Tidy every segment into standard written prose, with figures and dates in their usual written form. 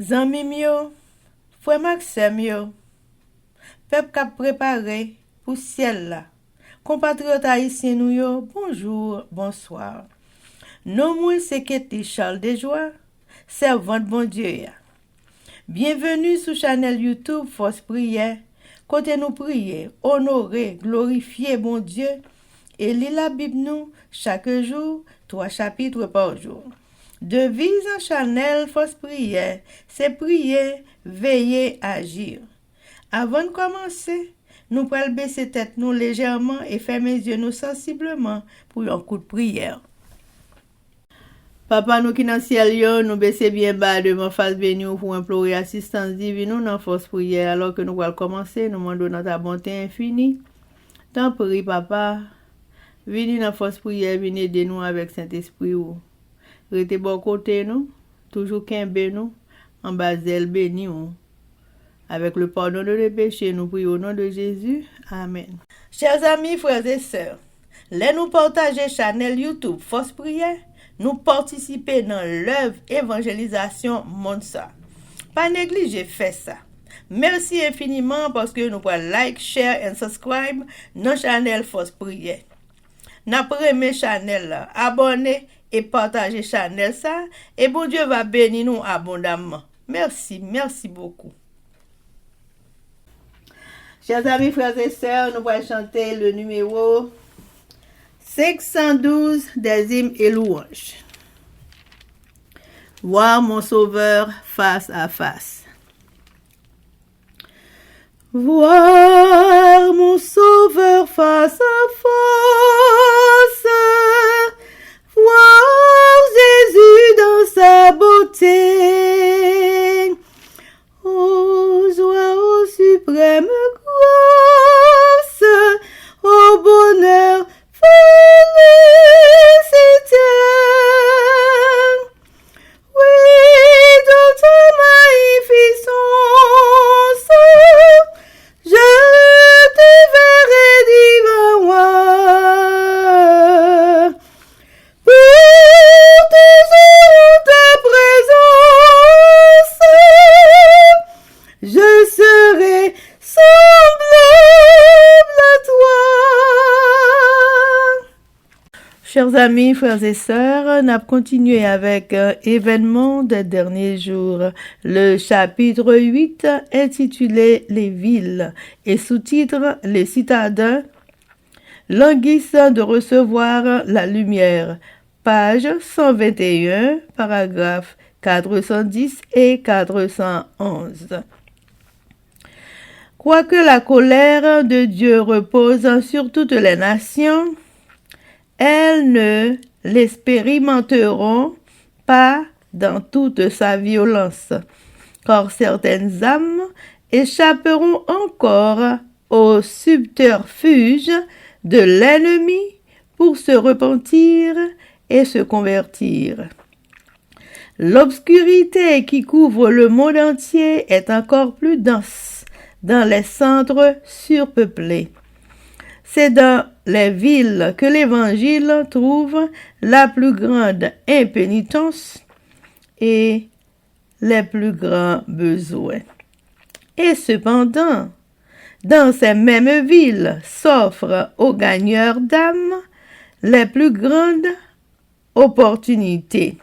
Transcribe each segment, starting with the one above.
Zanmim yo, frère Maxime yo, peuple k'ap préparé pour ciel là. Compatriotes haïtiens nous yo, bonjour, bonsoir. Non moi c'est Ketty Charles Desjoie, servante bon Dieu ya. Bienvenue sur channel YouTube Force Prière, côté nous prier, honorer, glorifier bon Dieu et lire la Bible nous chaque jour, 3 chapitres par jour. Devise en channel Force Prière, c'est prier, veiller, agir. Avant de commencer, nous pouvons baisser tête nous légèrement et fermer les yeux nous sensiblement pour un coup de prière. Papa nous qui dans ciel yo, nous baisser bien bas devant face béni pour implorer assistance divine nous dans force prière alors que nous allons commencer, nous demandons dans ta bonté infinie. T'en prie papa, venez dans force prière, venez aider nous avec Saint-Esprit ou. Restez bon côté nous, toujours qu'un nous, en bas zèle béni ou. Avec le pardon de nos péchés, nous prions au nom de Jésus. Amen. Chers amis, frères et sœurs, les nous partager channel YouTube Force Prière, nous participer dans l'œuvre évangélisation monde ça. Pas négliger faire ça. Merci infiniment parce que nous pouvons like, share and subscribe dans channel Force Prière. N'après channel là, abonnez et partagez channel ça et bon Dieu va bénir nous abondamment. Merci beaucoup. Chers amis, frères et sœurs, nous allons chanter le numéro 512 des hymnes et louanges. Voir mon Sauveur face à face. Voir mon Sauveur face à face. Voir Jésus dans sa beauté. Ô joie, ô suprême grâce, ô bonheur, félicité. Oui, dans ta magnificence, je te verrai divin roi. Pour toujours ta présence, je serai semblable à toi. Chers amis, frères et sœurs, nous continuons avec événements des derniers jours. Le chapitre 8 intitulé Les villes et sous-titre Les citadins languissent de recevoir la lumière. Page 121, paragraphes 410 et 411. Quoique la colère de Dieu repose sur toutes les nations, elles ne l'expérimenteront pas dans toute sa violence, car certaines âmes échapperont encore au subterfuge de l'ennemi pour se repentir et se convertir. L'obscurité qui couvre le monde entier est encore plus dense dans les centres surpeuplés. C'est dans les villes que l'Évangile trouve la plus grande impénitence et les plus grands besoins. Et cependant, dans ces mêmes villes s'offrent aux gagneurs d'âmes les plus grandes opportunités.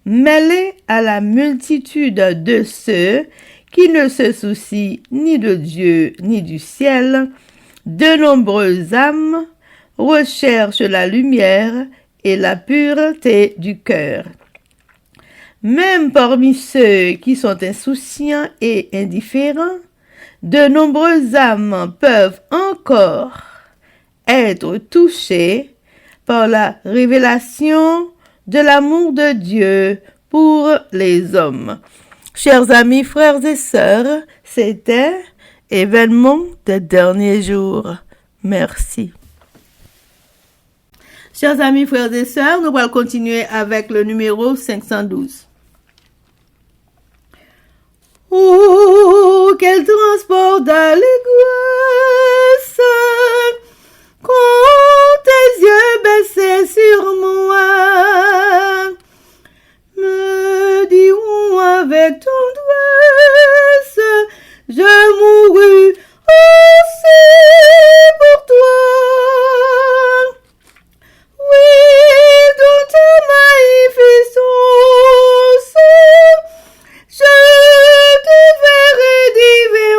Mêlés à la multitude de ceux qui ne se soucient ni de Dieu ni du ciel, de nombreuses âmes recherchent la lumière et la pureté du cœur. Même parmi ceux qui sont insouciants et indifférents, de nombreuses âmes peuvent encore être touchées par la révélation de l'amour de Dieu pour les hommes. Chers amis, frères et sœurs, c'était événement des derniers jours. Merci. Chers amis, frères et sœurs, nous allons continuer avec le numéro 512. Oh, quel transport d'allégresse quand tes yeux baissés sur moi me diront avec tendresse je mourus aussi pour toi. Oui, dans ta magnificence, je te verrai divin.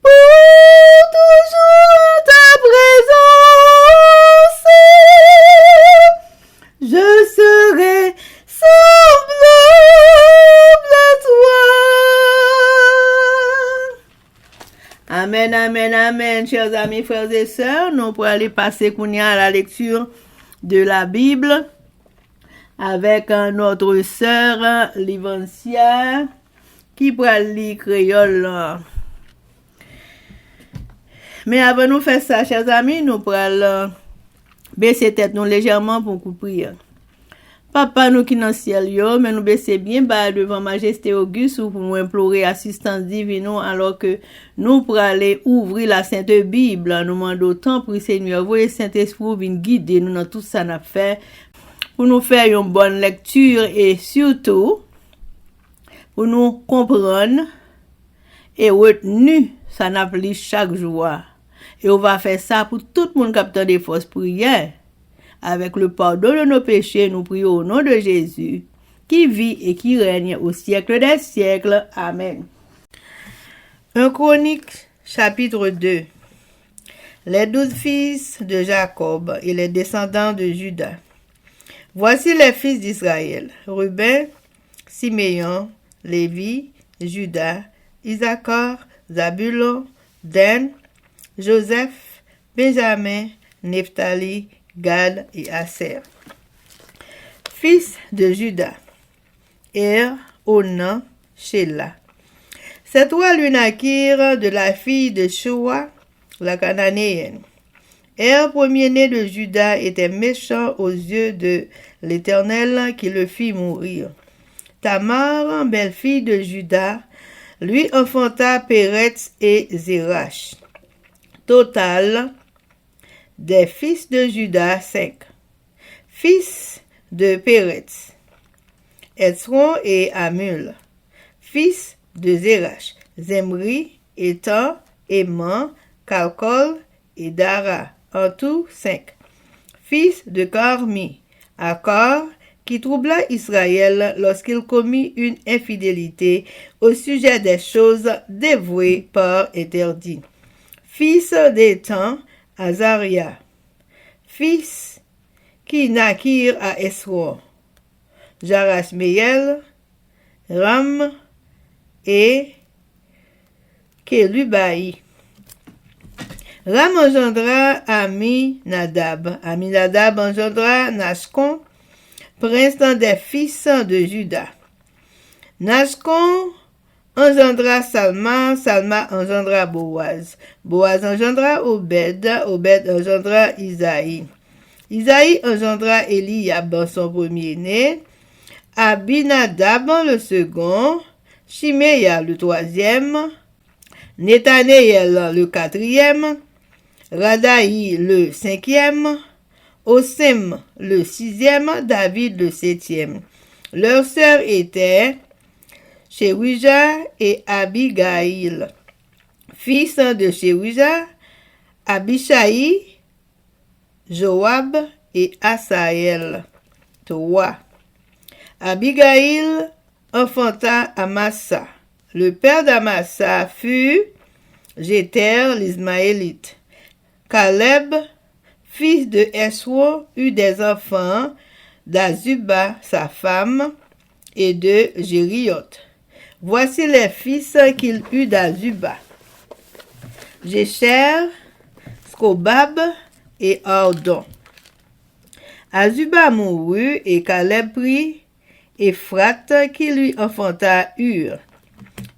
Pour toujours ta présence, je serai semblable à toi. Amen, amen, amen, chers amis, frères et sœurs. Nous pourrons aller passer à la lecture de la Bible avec notre sœur Livancia qui pourra lire créole. Mais avant de faire ça, chers amis, nous pourrons baisser tête nous légèrement pour nous prier. Papa, nous qui dans le ciel, mais nous baisser bien bas devant Majesté Auguste pour nous implorer assistance divine alors que nous pourrons aller ouvrir la Sainte Bible. Nous demandons autant pour Seigneur, voyez Saint-Esprit venir guider nous dans tout ça qu'on a fait pour nous faire une bonne lecture et surtout pour nous comprendre et retenir ça n'a plus chaque jour. Et on va faire ça pour tout le monde qui a des fausses prières. Avec le pardon de nos péchés, nous prions au nom de Jésus, qui vit et qui règne au siècle des siècles. Amen. 1 Chronique, chapitre 2. Les 12 fils de Jacob et les descendants de Juda. Voici les fils d'Israël. Ruben, Siméon, Lévi, Juda, Issachar, Zabulon, Dan, Joseph, Benjamin, Nephtali, Gad et Aser. Fils de Juda, Onan, Shelah. Ces trois lui naquirent de la fille de Shoa, la cananéenne. Premier-né de Juda, était méchant aux yeux de l'Éternel qui le fit mourir. Tamar, belle-fille de Juda, lui enfanta Péretz et Zérach. Total des fils de Juda, 5. Fils de Péretz, Etzron et Amul. Fils de Zérach, Zemri, Étan, Éman, Kalkol et Dara. En tout, 5. Fils de Carmi, Akor, qui troubla Israël lorsqu'il commit une infidélité au sujet des choses dévouées par interdit. Fils d'Étan, Azaria. Fils qui naquirent à Esron, Jarasmeyel, Ram et Kelubaï. Ram engendra Aminadab. Aminadab engendra Nashcon, prince des fils de Juda. Nashcon engendra Salma, Salma engendra Boaz. Boaz engendra Obed, Obed engendra Isaïe. Isaïe engendra Eliab, son premier-né, Abinadab le second, Shimeya le troisième, Nethanéel le quatrième, Radaï le cinquième, Osem le sixième, David le septième. Leurs sœurs étaient Shéouija et Abigail. Fils de Shéouija, Abishai, Joab et Asaël. 3. Abigail enfanta Amasa. Le père d'Amasa fut Jéter l'Ismaélite. Caleb, fils de Esro, eut des enfants d'Azuba, sa femme, et de Jérioth. Voici les fils qu'il eut d'Azuba: Jécher, Scobab et Ardon. Azuba mourut et Caleb prit Ephrate qui lui enfanta Hur.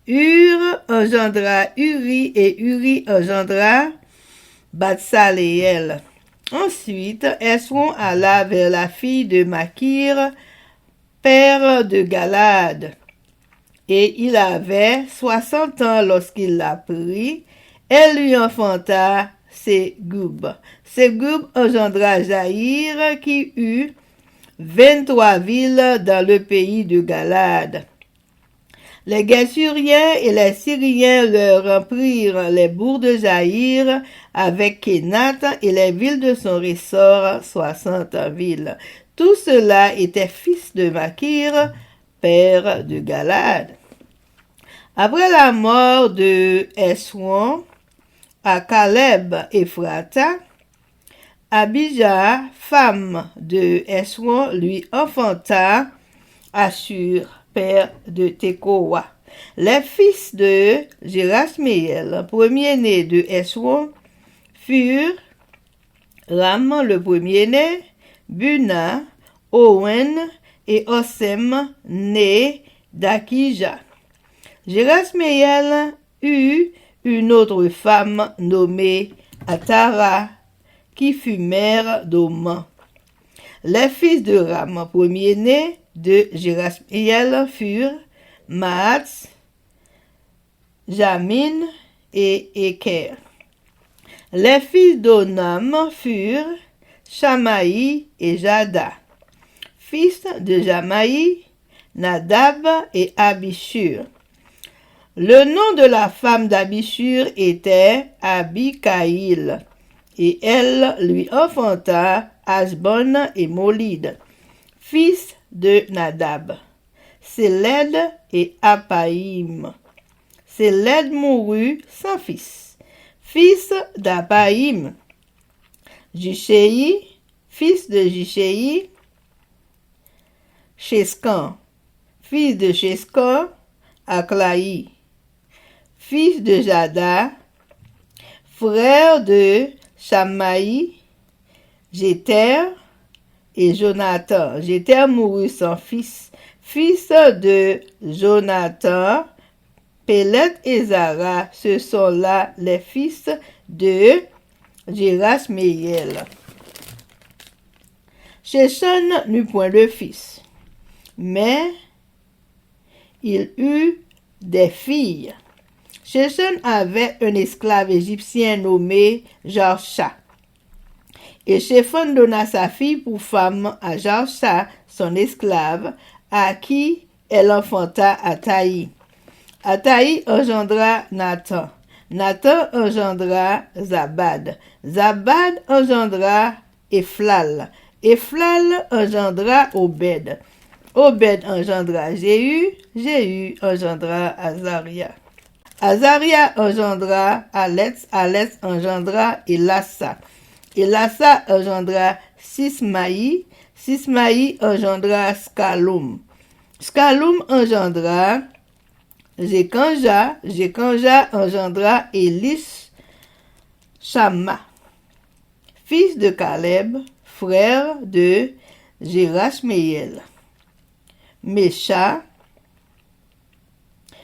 Hur engendra Uri et Uri engendra Batsaléel. Ensuite, Esron alla vers la fille de Makir, père de Galad. Et il avait 60 ans lorsqu'il la prit. Elle lui enfanta Ségub. Ségub engendra Jaïr qui eut 23 villes dans le pays de Galad. Les Geshuriens et les Syriens leur reprirent les bourgs de Jaïr avec Kénath et les villes de son ressort, 60 villes. Tout cela était fils de Makir, père de Galad. Après la mort de Esron à Caleb Ephrata, Abijah, femme de Esron, lui enfanta Ashur, père de Tekoa. Les fils de Jérasméel, premier-né de Esron, furent Ram le premier-né, Buna, Owen et Osem, né d'Akija. Jérasméel eut une autre femme nommée Atara, qui fut mère d'Oman. Les fils de Ram, premier-né de Jérasméel, furent Maats, Jamin et Eker. Les fils d'Onam furent Shamaï et Jada. Fils de Jamaï, Nadab et Abishur. Le nom de la femme d'Abishur était Abikaïl, et elle lui enfanta Asbon et Molid, fils de Nadab, Séled et Apaïm. Séled mourut sans fils. Fils d'Apaïm, Jishéi, fils de Jishéi, Cheskan, fils de Cheskan, Aklaï, fils de Jada, frère de Shamaï, Jéter et Jonathan. Jéter mourut sans fils. Fils de Jonathan, Pélet et Zara, ce sont là les fils de Jérasméel. Sheshan n'eut point de fils, mais il eut des filles. Sheshan avait un esclave égyptien nommé Jarsha. Et Shephan donna sa fille pour femme à Jarsha, son esclave, à qui elle enfanta Ataï. Ataï engendra Nathan. Nathan engendra Zabad. Zabad engendra Ephlal. Ephlal engendra Obed. Obed engendra Jéhu. Jéhu engendra Azaria. Azaria engendra Aletz. Aletz engendra Elassa. Elassa engendra Sismaï. Sismaï engendra Scalum. Scalum engendra Jekanja. Jekanja engendra Elis Shamma, fils de Caleb, frère de Jérasméel. Mécha,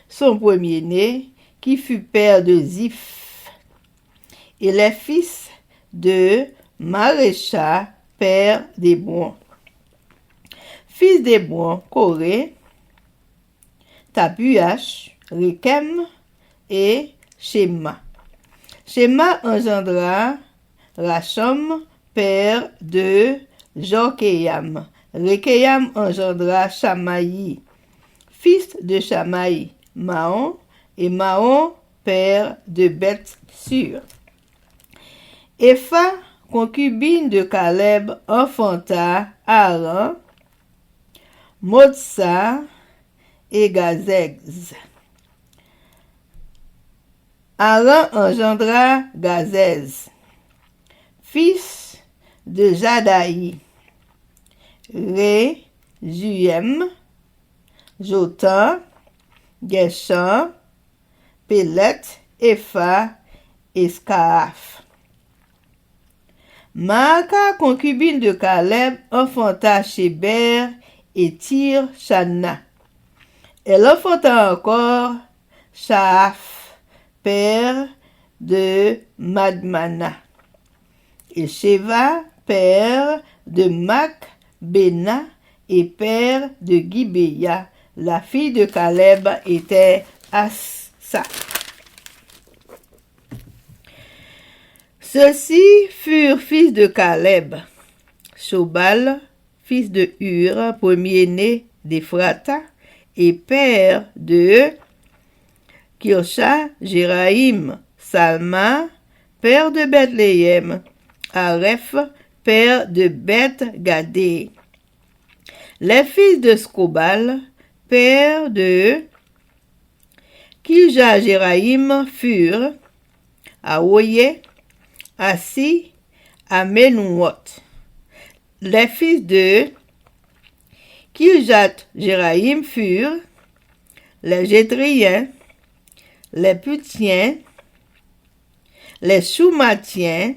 son premier-né, qui fut père de Ziph, et les fils de Marécha, père d'Hébron. Fils d'Hébron, Coré, Tapuach, Rekem et Shema. Shema engendra Racham, père de Jorkéam. Rekeyam engendra Shamaï, fils de Shamaï, Maon, et Maon, père de Beth-Sur. Epha, concubine de Caleb, enfanta Aaron, Motsa et Gazez. Aaron engendra Gazez, fils de Jadaï, Ré, Juem, Jotan, Gershon, Pélet, Epha et Skaaf. Maaka, concubine de Caleb, enfanta Sheber et Tir-Shana. Elle enfanta encore Shaaf, père de Madmana, et Sheva, père de Macbena et père de Gibéa. La fille de Caleb était Assa. Ceux-ci furent fils de Caleb. Shobal, fils de Hur, premier-né d'Ephrata, et père de Kirsha, Jéraïm, Salma, père de Bethléem, Areph, père de Beth-Gadé. Les fils de Scobal, père de Kilja Jéraïm furent Aoye, Assi, Amenouot. Les fils de Kiljat Jéraïm furent les Jétriens, les Putiens, les Choumatiens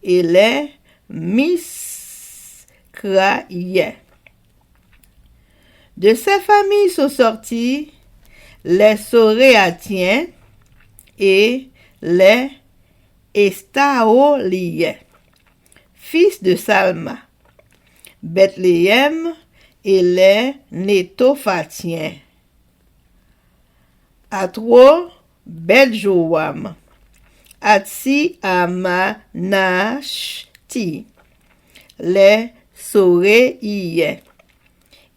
et les Miskraïens. De ces familles sont sortis les Soréatiens et les Estaoliens, fils de Salma, Bethléem et les Nétophatiens. Atro, Beth-Joam, Atsi Amanashti, les Soréiens,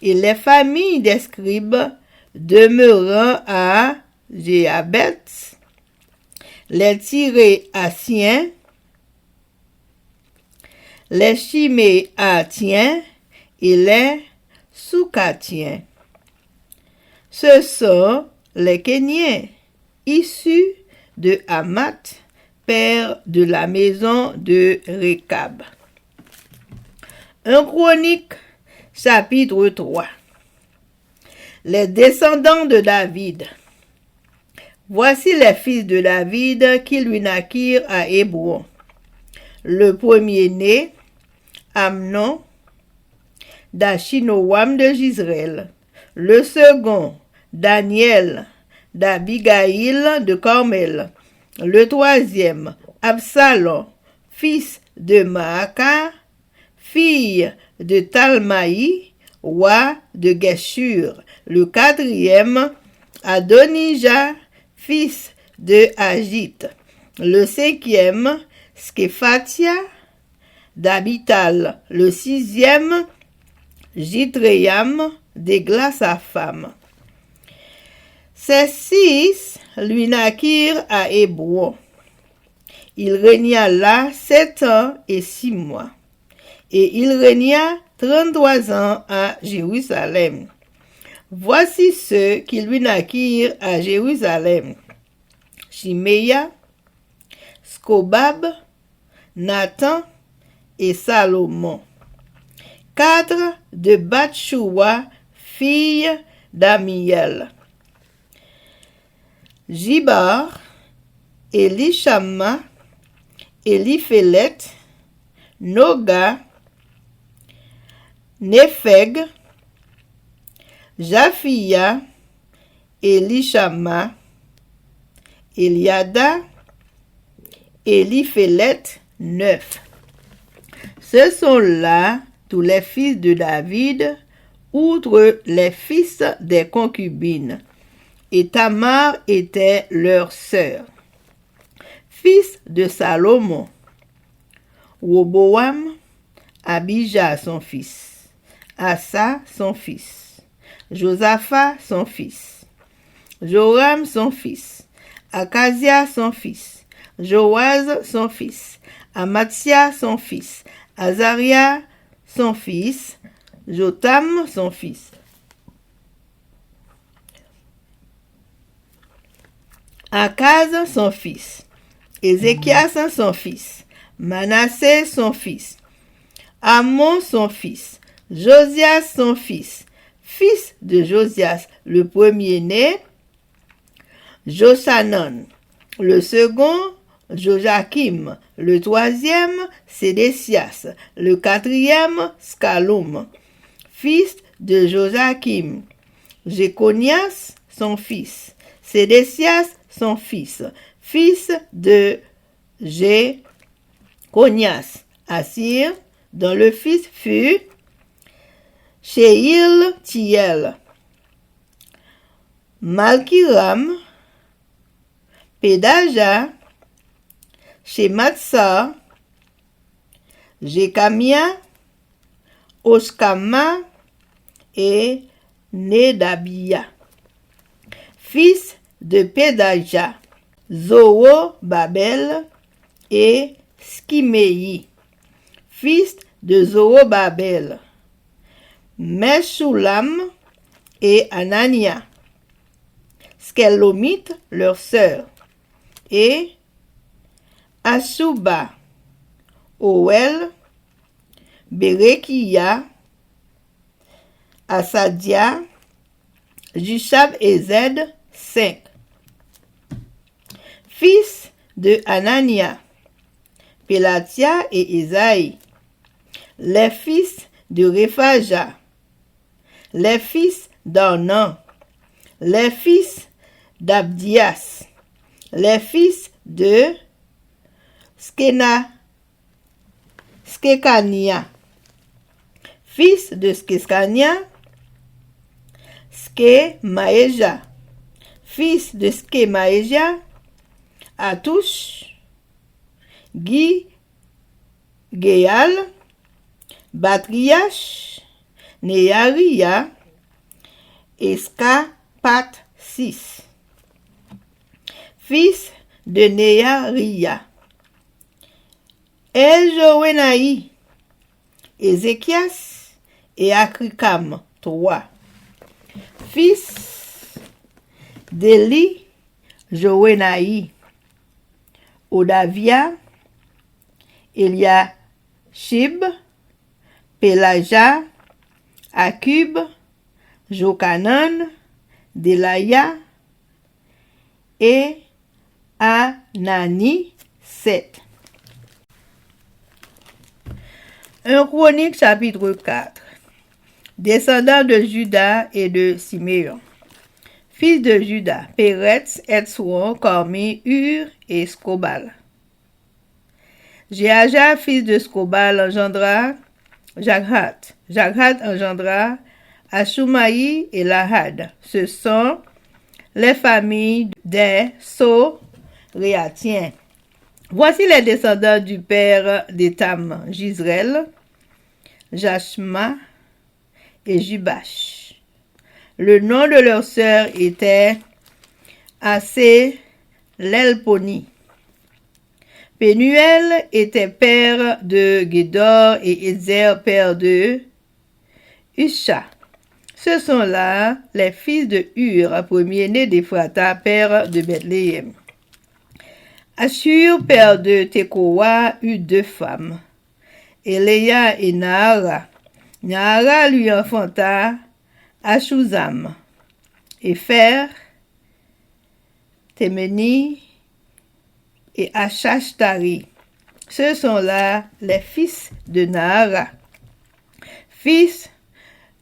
et les familles des scribes demeurant à Jéabet, les Tiréasiens, les Chiméatiens et les Soukatiens. Ce sont les Kéniens, issus de Hamath, père de la maison de Récab. 1 Chronique, chapitre 3. Les descendants de David. Voici les fils de David qui lui naquirent à Hébron. Le premier-né, Amnon, d'Achinoam de Gisraël. Le second, Daniel, d'Abigaïl de Carmel. Le troisième, Absalom, fils de Maaka, fille de Talmaï, roi de Geshur. Le quatrième, Adonijah, fils de Agit. Le cinquième, Skephatia, d'Abital. Le sixième, Jitréam, d'Égla sa femme. Ces 6 lui naquirent à Hébron. Il régna là 7 ans et 6 mois. Et il régna 33 ans à Jérusalem. Voici ceux qui lui naquirent à Jérusalem: Chiméa, Scobab, Nathan et Salomon. 4 de Bathshua, fille d'Amiel. Jibar, Elishama, Eliphélet, Noga, Népheg, Japhia, Elishama, Eliada, Eliphélet, 9. Ce sont là tous les fils de David, outre les fils des concubines. Et Tamar était leur sœur. Fils de Salomon: Roboam, Abijah son fils, Asa son fils, Josaphat son fils, Joram son fils, Akazia son fils, Joaz son fils, Amatia son fils, Azaria son fils, Jotam son fils, Akaz son fils, Ézéchias son fils, Manassé son fils, Amon son fils, Josias son fils de Josias, le premier-né, Josanan, le second, Joachim, le troisième, Sédécias, le quatrième, Scalum, fils de Joachim, Jéconias son fils, Sédécias son fils de Jéconias, Assir, dont le fils fut Sheiltiel, Malkiram, Pédaja, Shematsa, Jékamia, Oskama et né d'Abia. Fils de Pédaja, Zorobabel et Skiméi. Fils de Zorobabel, Meshulam et Anania. Skelomite, leur sœur, et Asuba, Oel, Berekia, Asadia, Jushab et Zed, 5. Fils de Anania, Pélatia et Isaïe. Les fils de Rephaja, les fils d'Ornan, les fils d'Abdias, les fils de Skekania, fils de Skekania, Skemaéja, fils de Skemaéja, Atouch, Géal, Batriach, Nearia, Eskapat, 6. Fils de Nearia, Eljowenaï, Ézéchias et Akrikam, 3. Fils d'Eli, Jowenaï, Odavia, Eliashib, Pélaja, Akub, Jokanan, Delaya et Anani, 7. 1 Chronique chapitre 4. Descendants de Juda et de Siméon. Fils de Juda, Péretz, Etzron, Cormi, Hur et Scobal. Jéaja, fils de Scobal, engendra Jaghat. Jaghat engendra Ashumaï et Lahad. Ce sont les familles des Soréatiens. Voici les descendants du père d'Étam, Gisrel, Jashma et Jubash. Le nom de leur sœur était Assé l'Elponi. Pénuel était père de Gédor et Ézer père de Usha. Ce sont là les fils de Hur, premier-né d'Ephrata, père de Bethléem. Ashur, père de Tekoa, eut 2 femmes, Eléa et Nahara. Nahara lui enfanta Ashuzam, Épher, Téméni et Achashtari. Ce sont là les fils de Nahara. Fils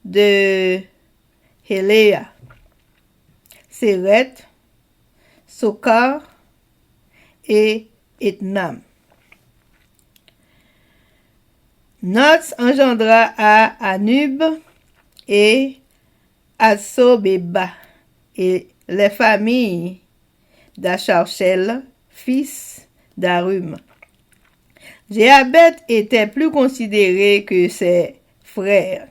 de Héléa, Séret, Sokar et Etnam. Nots engendra à Anub et Assobeba et les familles d'Acharchel, fils d'Arum. Jéabet était plus considéré que ses frères.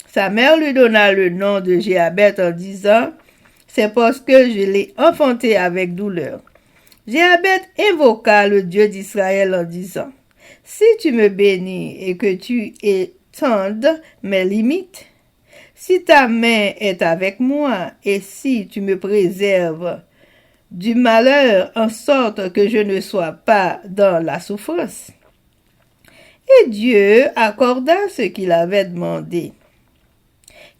Sa mère lui donna le nom de Jéabet en disant « C'est parce que je l'ai enfanté avec douleur ». Jéabet invoqua le Dieu d'Israël en disant « Si tu me bénis et que tu étendes mes limites, si ta main est avec moi et si tu me préserves du malheur en sorte que je ne sois pas dans la souffrance. » Et Dieu accorda ce qu'il avait demandé.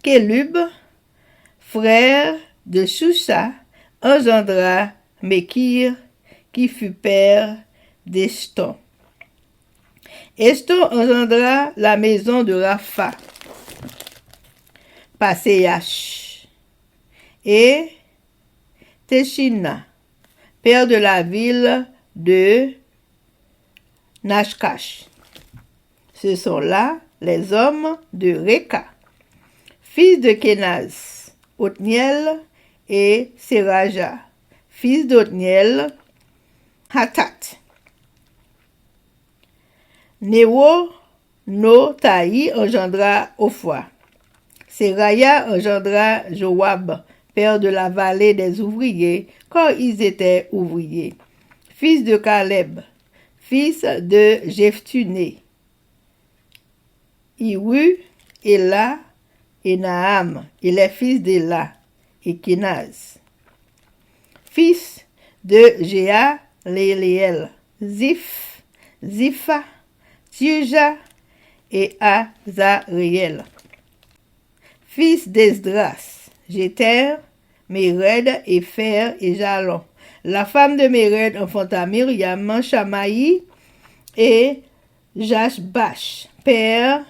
Kélub, frère de Shusha, engendra Mekir, qui fut père d'Eshton. Eshton engendra la maison de Rapha, Paséach, et Téchina, père de la ville de Nashkash. Ce sont là les hommes de Réka, fils de Kénaz, Othniel et Séraja, fils d'Othniel, Hatat. Néo, Notaï engendra Ophra. Seraya engendra Joab, père de la vallée des ouvriers, quand ils étaient ouvriers. Fils de Caleb, fils de Jephtuné, Iru, Éla et Naam, et les fils d'Éla et Kenaz. Fils de Jéa, Léléel, Ziph, Zipha, Tiuja et Azariel. Fils d'Esdras, Jéter, Méred, Épher et Jalon. La femme de Méred enfanta Myriam, Shamaï et Jashbash, père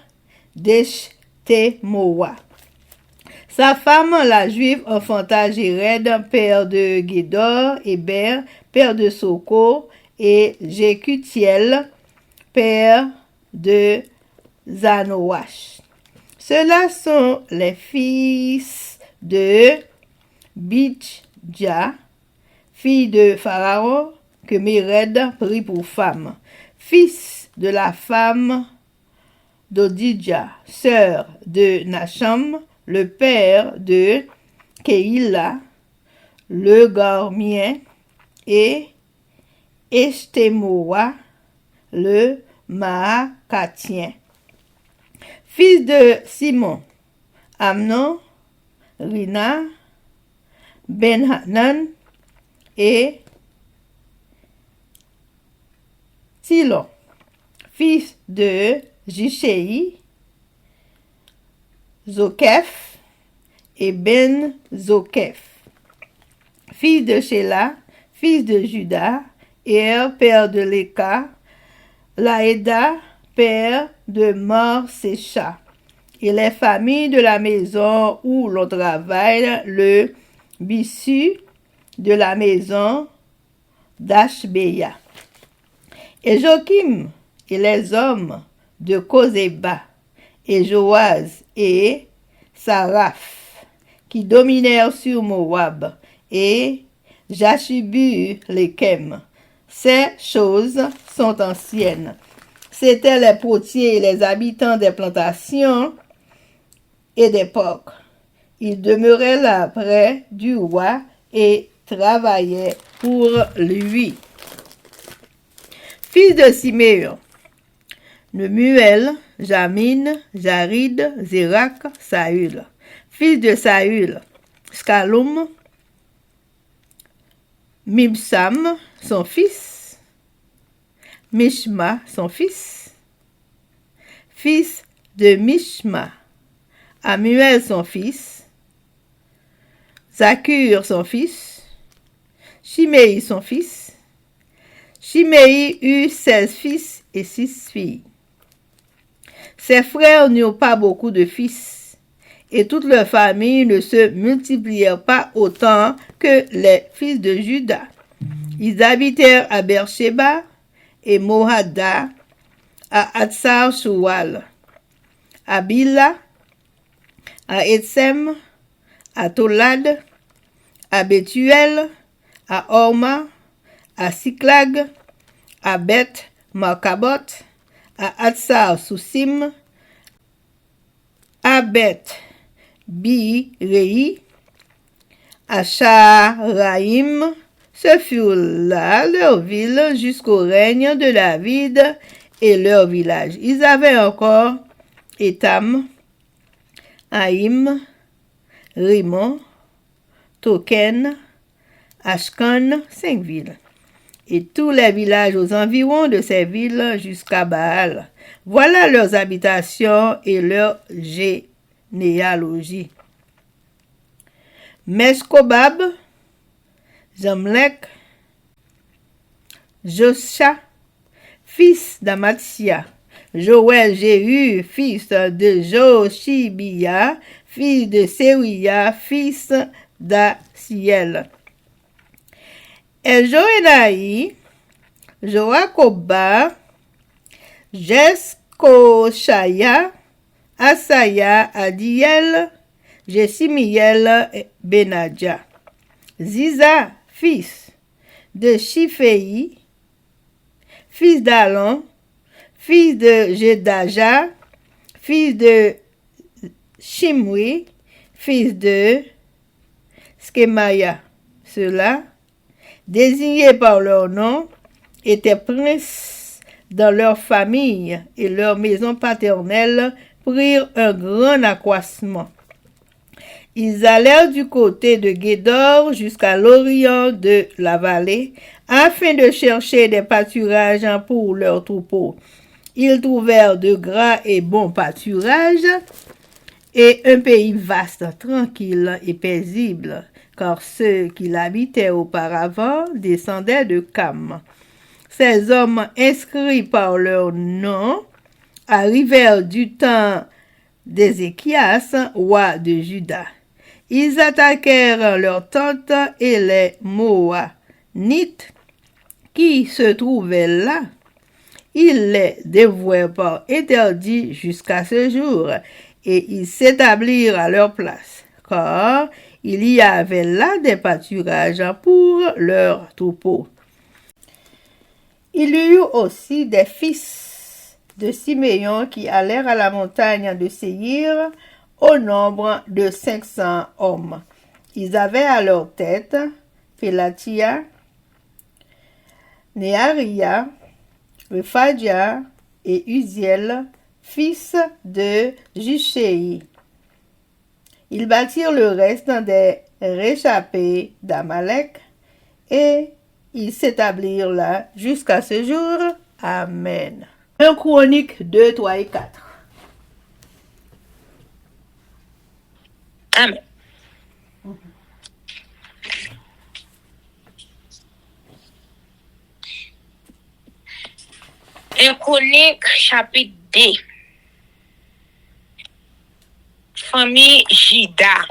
d'Eshtemoa. Sa femme, la juive, enfanta Jéred, père de Gédor, Héber, père de Soko, et Jécutiel, père de Zanoach. Ceux-là sont les fils de Bidja, fille de Pharaon, que Méred prit pour femme, fils de la femme d'Odidja, sœur de Nacham, le père de Keïla, le Gormien, et Eshtemoa, le Maacatien. Fils de Simon, Amnon, Rina, Ben-Hanan et Tilon. Fils de Jichéi, Zokef et Ben-Zokef. Fils de Shéla, fils de Juda, père de Léka, Laïda, père de Morsécha, et les familles de la maison où l'on travaille, le bissu de la maison d'Ashbéa. Et Joachim et les hommes de Kozéba, et Joaz et Saraph, qui dominèrent sur Moab, et Jashubu Lekem. Ces choses sont anciennes. C'étaient les potiers et les habitants des plantations et des porcs. Ils demeuraient là près du roi et travaillaient pour lui. Fils de Siméon, Nemuel, Jamin, Jarid, Zérak, Saül. Fils de Saül, Scaloum, Mibsam, son fils, Mishma, son fils de Mishma, Amuel, son fils, Zakur, son fils, Shimei, son fils. Shimei eut 16 fils et 6 filles. Ses frères n'eurent pas beaucoup de fils, et toute leur famille ne se multiplièrent pas autant que les fils de Juda. Ils habitèrent à Beersheba et Mohada, à Hatsar-Shual, à Bila, à Etsem, à Tolad, à Bethuel, à Orma, à Siklag, à Beth-Markabot, à Hatsar-Sousim, à Beth-Birei, à Sharaïm. Ce furent là leurs villes jusqu'au règne de David et leurs villages. Ils avaient encore Étam, Haïm, Rimon, Token, Ashkan, 5 villes, et tous les villages aux environs de ces villes jusqu'à Baal. Voilà leurs habitations et leur généalogie. Meshkobab, Jamlek, Josha, fils d'Amatsia, Joël Jéhu, fils de Joshibia, fils de Seruia, fils d'Asiel. Eljoénaï, Joakoba, Jeskoshaya, Asaya, Adiel, Jesimiel, Benadja. Ziza, fils de Shifei, fils d'Alon, fils de Jedaja, fils de Shimri, fils de Skemaya. Ceux-là, désignés par leur nom, étaient princes dans leur famille et leur maison paternelle prirent un grand accroissement. Ils allèrent du côté de Guédor jusqu'à l'orient de la vallée afin de chercher des pâturages pour leurs troupeaux. Ils trouvèrent de gras et bons pâturages et un pays vaste, tranquille et paisible, car ceux qui l'habitaient auparavant descendaient de Cam. Ces hommes inscrits par leur nom arrivèrent du temps d'Ézéchias, roi de Juda. Ils attaquèrent leurs tentes et les Moabites qui se trouvaient là. Ils les dévouèrent par interdit jusqu'à ce jour, et ils s'établirent à leur place, car il y avait là des pâturages pour leurs troupeaux. Il y eut aussi des fils de Siméon qui allèrent à la montagne de Séhir au nombre de 500 hommes. Ils avaient à leur tête Pélatia, Néaria, Rephadia et Uziel, fils de Jushei. Ils bâtirent le reste des réchappés d'Amalek et ils s'établirent là jusqu'à ce jour. Amen. 1 Chronique 2, 3 et 4. Amen. Un Chronique chapitre 2. Famille Jida.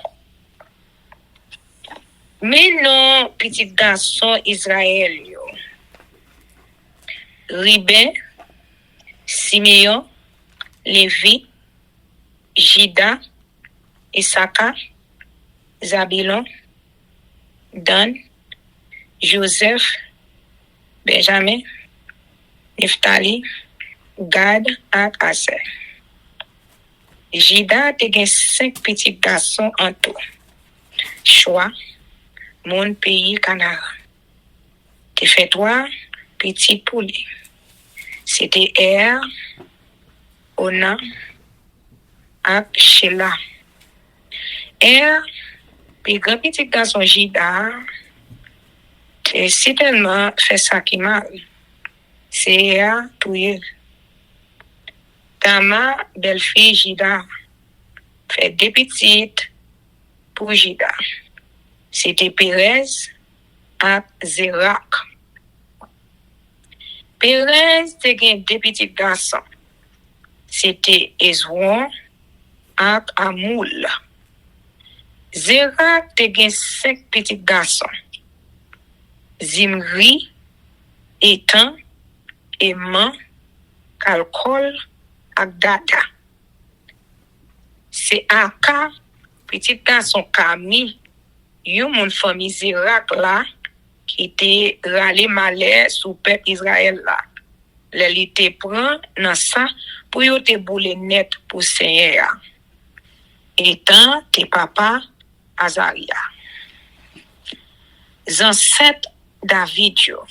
Mais non, petit garçon Israël. Ruben, Siméon, Lévi, Jida, Issachar, Zabulon, Dan, Joseph, Benjamin, Nephtali, Gad et Aser. Jida te gen 5 petits garçons en tout. Choix, mon pays Canara. Te fait 3 petits poulets. C'était Er, Ona, et Sheila. Er, puis grand petit garçon Jida, te certainement fait ça qui mal. C'est Er pour elle. Tama, belle-fille Jida, fait 2 petites pour Jida. C'était Pérez et Zérak. Pérez te gen 2 petits garçons. C'était Ezron et Amoul. Zérak te gen 5 petits garçons. Zimri, Etan, Eman, Kalkol, Agdada. C'est Aka, petit garçon Kami, yon mon famille Zérak là, qui était râlé malais sous peuple Israël là. Les te prend dans ça pour yo te boule net pour Seigneur. Étant tes papa Azaria. Ancêtres David yo.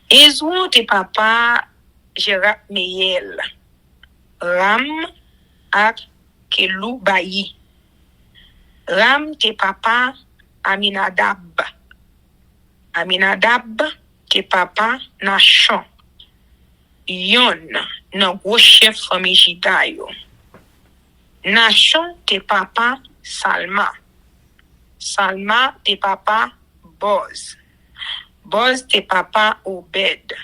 Ezron tes papa Gérard Meyel. Ram ak Kelou Bayi. Ram tes papa Aminadab. Aminadab tes papa Nachon. Yon nan gros chef famille Jida yo. Nachon tes papa Salma. Salma tes papa Boz. Boz tes papa Obed.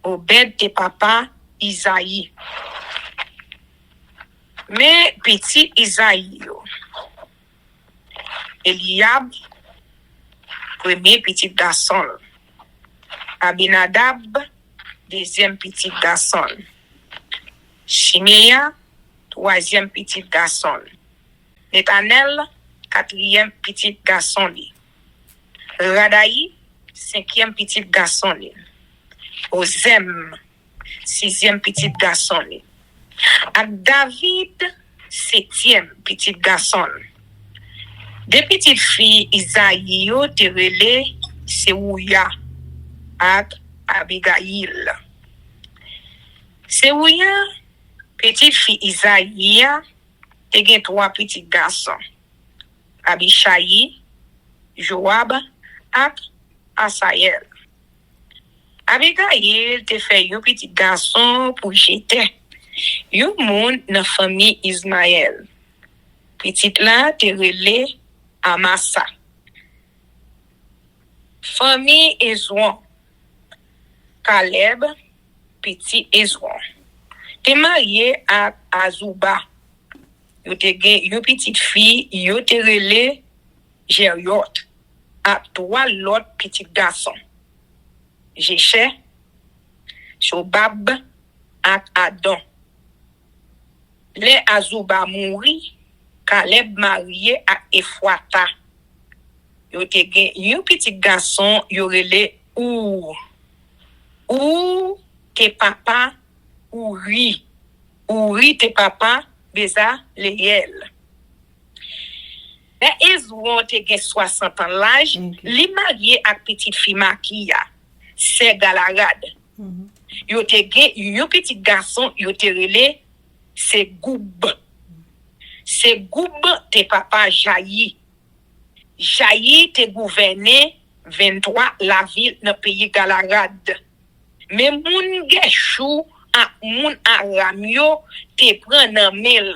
Obed tes papa Isaïe. Mais petit Isaïe yo. Eliab, premier petit garçon. Abinadab, deuxième petit garçon. Shimeya, troisième petit garçon. Netanel, quatrième petit garçon. Radaï, cinquième petit garçon. Ozem, sixième petit garçon. Ak David, septième petit garçon. Deux petites filles Isaïe yo te relé Seouya ak Abigail. Seouya petite fille Isaïe te gen trois petits garçons. Abishai, Joab ak Asael. Abigail te fait un petit garçon pour jeter. Yon moun nan famille Ismaël. Petite là te relé Amasa. Famille Ezron. Caleb, petit Ezron. Te marié à Azouba. Yo te gen yon petite fille, yo te relé Jériot. À trois l'autre petit garçon. Jéché, Shobab ak Adon. Le Azouba mouri, Caleb marié à Efwata. Yo te gen yon petit garçon yo relé Ou. Ou te papa Ouri. Ouri te papa Bezaleel. Le Ezron te gen 60 ans l'âge, li marié ak petite fille Makia, c'est Galarad. Yo te gen yon petit garçon yo te relé c'est Goub. C'est Goub te papa Jaï. Jaï te gouverné 23 la ville dans pays Galarad. Mais moun Geshou ak moun Aramyo te pran nan mel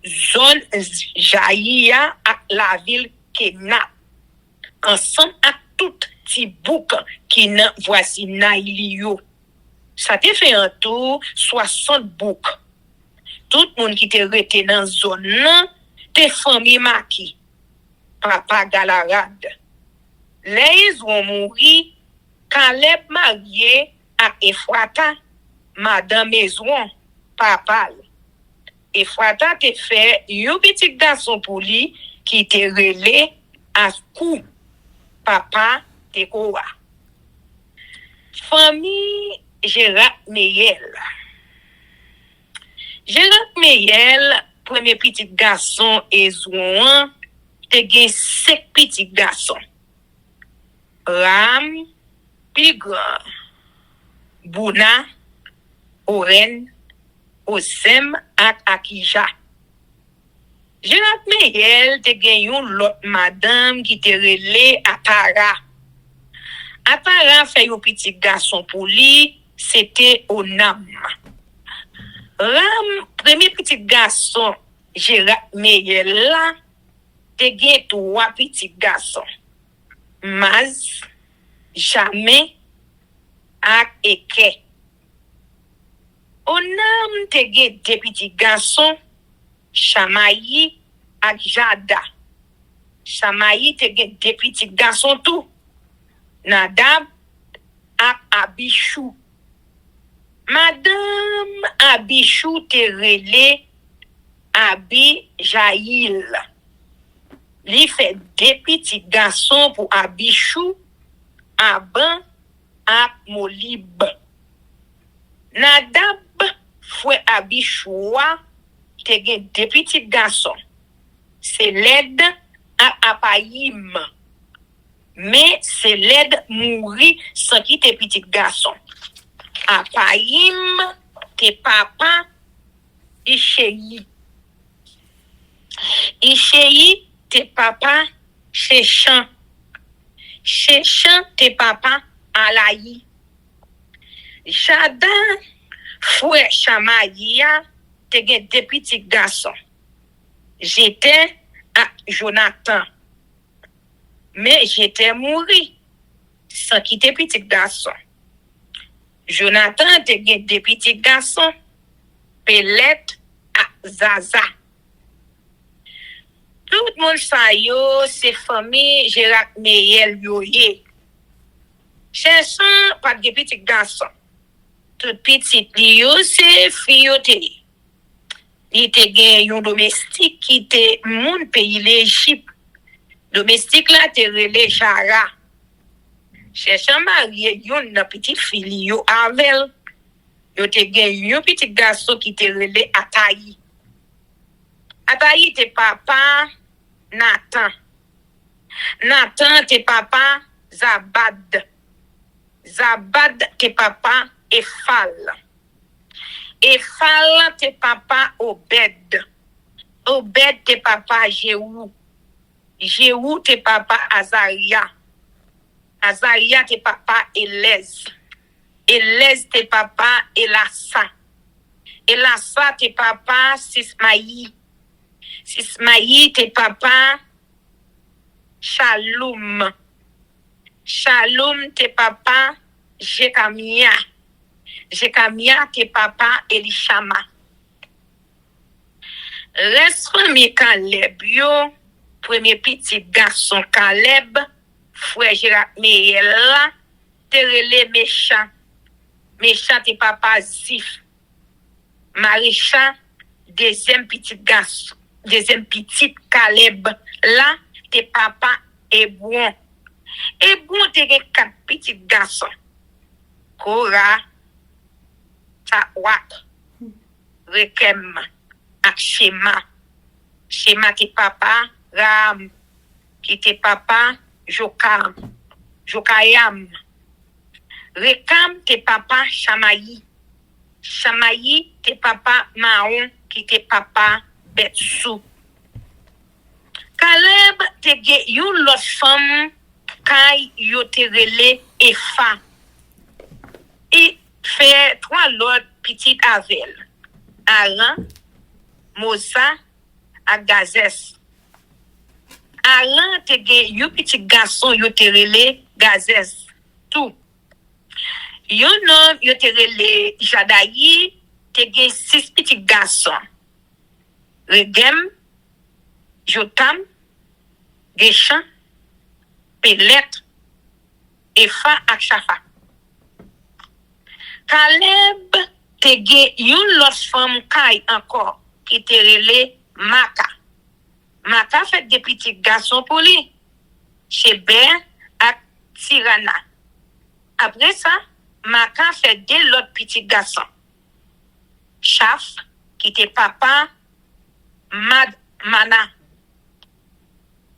zone Jaïa ak la ville Kenat. Ensemble ak tout ti bouk qui nan voisinage liyo. Ça te fait un tour 60 bouk. Tout moun qui te rete dans zone nan te famille Maki. Papa Galarad. Les ont mouri, Caleb marié à Efrata, Madame Ezron, papa. Efrata te fait un petit garçon pour lui qui te relé à Kou, papa te Koa. Famille Gérard Meyel. Gérard Meyel, premier petit garçon Ezron, te gen 5 petits garçons. Ram, Pigran, Bouna, Oren, Osem ak Akija. Gérard Meyel te gen yon lot madame qui te relé Atara. Atara fait yon petit garçon pour lui, c'était Onam. Ram, premier petit garçon, Gérard Meyel là, te gen 3 petits garçons. Maz, Jamais, ak Eke. Onam te gen 2 petits garçons, Chamayi ak Jada. Chamayi te gen 2 petits garçons tout. Nadab ak Abichou. Madame Abichou te relé Abi Jaïl. Li fait 2 petits garçons pour Abichou, Aban ak Molib. Nadab fwe Abichoua te gen 2 petits garçons. C'est l'aide à Apayim. Mais c'est l'aide mouri sans qui te petit garçon. Apayim te papa Ishéi. Ishéi te papa Shechan. Shechan te papa Alaï. Jadan fwe Chamaïa te gen 2 petits garçons. J'étais à Jonathan. Mais j'étais mouri sans quitter petit garçon. Jonathan te gen 2 petits garçons. Pelet à Zaza. Tout le monde sa yo, c'est famille Gérard Meyel yoye. Cherchant pas de petits garçons. Tout petit li yo, c'est fiyote. Il te gen yon domestique qui te moun pays l'Égypte. Domestique là te relé Jara. Cherchant marié yon nan petit fili yo avel. Yo te gen yon petit garçon qui te relé Ataï. Ataï te papa Nathan. Nathan te papa Zabad. Zabad te papa Ephal. Ephal te papa Obed. Obed te papa Jéhu. Jéhu te papa Azaria. Azaria te papa Elez. Elez te papa Elasa. Elasa te papa Sismaï. Sismaï te papa Shalom. Shalom te papa Jekamia. Jekamia te papa Elishama. Reste premier Caleb yo, premier petit garçon Caleb, frère Gérard Meella, te relé méchant. Méchant te papa Zif. Maréchal, deuxième petit garçon, deuxième petit Caleb, là, te papa Hébron. Hébron te gen 4 petits garçons. Kora, Tawak, Rekem, ak Shema. Shema te papa Ram, qui te papa Jokayam. Rekam te papa Shamayi. Shamayi te papa Maon, qui te papa Betsou. Caleb te gen yon lot femme kay yo te rele Efa. Et fait 3 lot petit avel. Aran, Mosa, ak Gazes. Aran te gen yon petit garçon yo te rele Gazes. Tout. Yon nom yo te rele Jadayi, te gen 6 petits garçons. Regem, Jotam, Geshan, Pelet, Efa ak Shafa. Caleb te gen yon lot femme kay encore qui te rele Maka. Maka fait des petits garçons pour lui. Sheber ak Tirana. Après ça, Maka fait 2 l'autres petits garçons. Chaf, qui te papa Mana.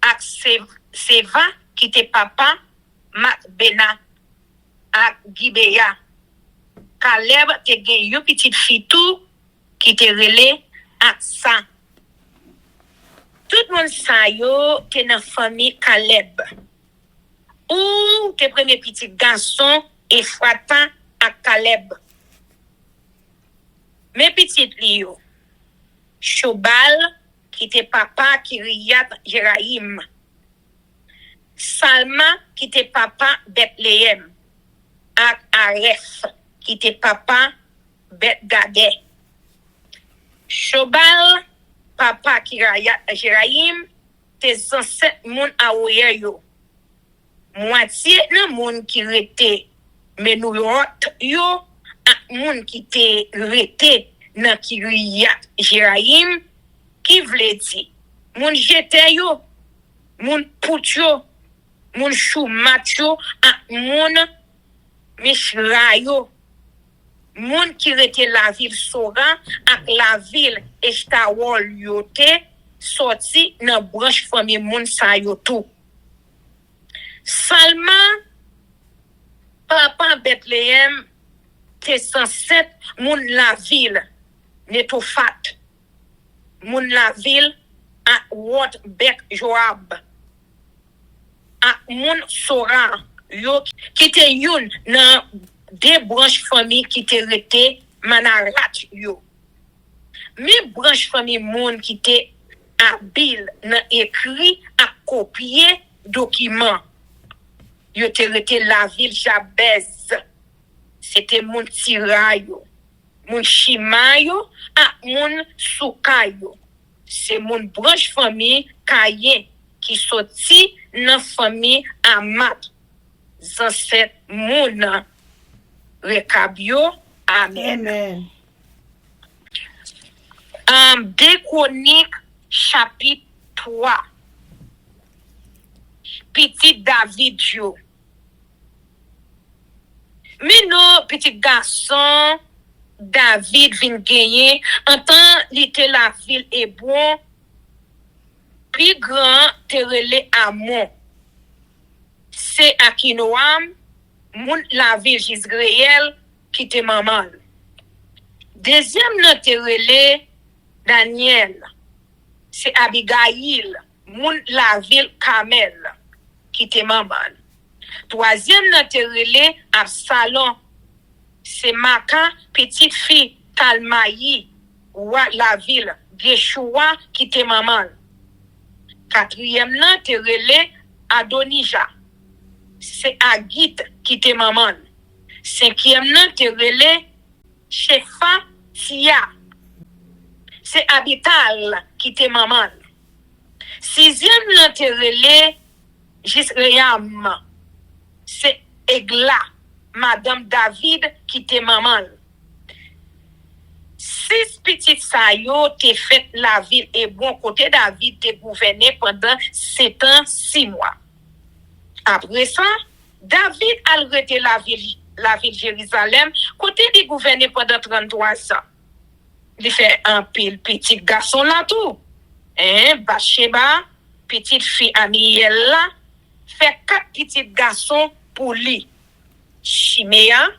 Ak Seva, qui te papa Makbena. Ak Gibeya. Caleb te gen yon petite fille tout qui te rele Aksa. Tout le monde sa yo te nan famille Caleb. Ou te premier petit garçon Efrata ak Caleb. Mes petites li yo. Shobal qui te papa Kiriat Jeraim. Salma qui te papa Bethlehem. Ak Aref qui te papa Bet-Gade. Shobal, papa Kirayat Jeraim, te sanset moun aouye yo. Moitié nan moun ki rete menouot yo, ak moun ki te rete nan Kirayat Jeraim, ki vle di. Moun jete yo, moun pout yo, moun choumat yo, ak moun mishra yo. Moun ki rete la ville Soran ak la ville Eshtawol yote sorti nan branche famille moun sa yoto. Salma, papa Bethlehem, te sanset moun la ville Netofat. Moun la ville ak Wot Bek Joab. Ak moun Soran yo ki te youn nan 2 branches famille qui te rete Manarat yo. Mais branche famille moun qui te habile nan écrit à copier document. Yo te rete la ville Jabez. C'était moun Tirayo, moun Shimayo, ak moun Soukayo. C'est moun branche famille Kayen qui sorti nan famille Amat. Zanset moun Rekabio, amen. Amen. 2 Chroniques, chapitre 3. Petit David yo. Mais non, petit garçon, David vin gagner, en temps li te la ville Hébron, Puis grand te relé Amon. C'est Akinoam, moun la ville Jisraël qui te maman. Deuxième nan te relé Daniel. C'est Abigail, moun la ville Kamel qui te maman. Troisième nan te relé Absalom. C'est Maca, petite fille Talmaï, la ville Yeshua qui te maman. Quatrième nan te relé Adonija. C'est Agit qui te maman. Cinquième nan te relé Shefa Tia. C'est Abital qui te maman. Sixième nan te relé Jisream. C'est Egla, Madame David qui te maman. 6 petites saillots te fait la ville et bon côté David te gouverné pendant 7 ans, 6 mois. Après ça, David a arrêté la ville Jérusalem, côté de gouverner pendant 33 ans. Il fait un pile petit garçon là tout. Bathsheba, petite fille Amiel là, fait 4 petits garçons pour lui. Shimea,